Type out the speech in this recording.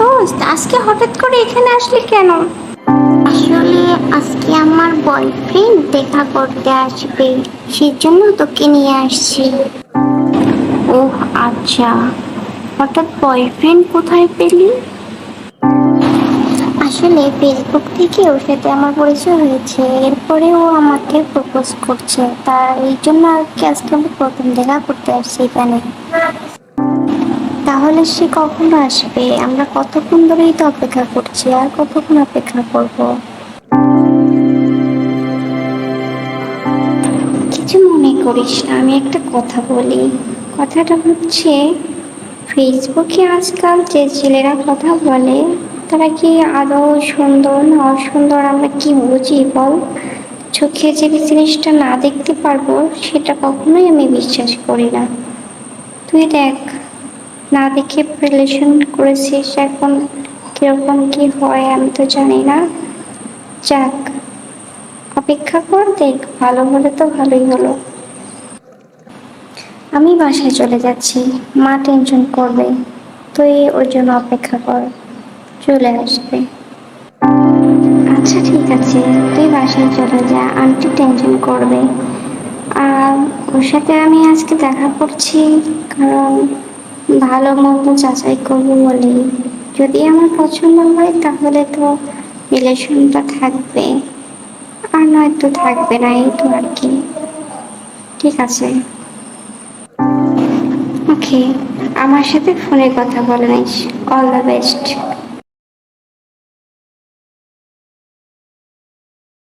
দোস্ত, আজকে হঠাৎ করে এখানে আসলি কেন? আসলে আজকে আমার বয়ফ্রেন্ড দেখা করতে আসবে, সেজন্য তোকে নিয়ে আসছি। ওহ আচ্ছা, হঠাৎ বয়ফ্রেন্ড কোথায় পেলি? আসলে ফেসবুক থেকে ওর সাথে আমার পরিচয় হয়েছে, এরপরে ও আমাকে প্রপোজ করছে, তার এই জন্য আর কি আজকে আমি প্রথম দেখা করতে আসছি এখানে। তাহলে সে কখন আসবে? আমরা কতক্ষণ ধরেই তো অপেক্ষা করছি, আর কতক্ষণ অপেক্ষা করব? কিছু মনে করিস না, আমি একটা কথা বলি। কথাটা হচ্ছে, ফেসবুকে আজকাল যে ছেলেরা কথা বলে, তারা কি আদৌ সুন্দর না অসুন্দর আমরা কি বুঝি বল? চোখে যে জিনিসটা না দেখতে পারবো, সেটা কখনোই আমি বিশ্বাস করি না। তুই দেখ, না দেখে রিলেশন করেছিস, এখন কিরকম কি হয় আমি তো জানি না। যাক, অপেক্ষা কর, দেখ ভালো হলে তো ভালোই হলো। আমি বাসায় চলে যাচ্ছি, মা টেনশন করবে। তুই ওর জন্য অপেক্ষা কর, চলে আসবে। আচ্ছা ঠিক আছে, তুই বাসায় চলে যা, আন্টি টেনশন করবে। আর ওর সাথে আমি আজকে দেখা করছি, কারণ ভালো মতো যাচাই করবো বলেই। যদি আমার পছন্দ হয় তাহলে তো রিলেশনটা থাকবে, আর নয়তো থাকবে না, এই তো আর কি। ঠিক আছে, ওকে, আমার সাথে ফোনে কথা বলে নিস। All the best.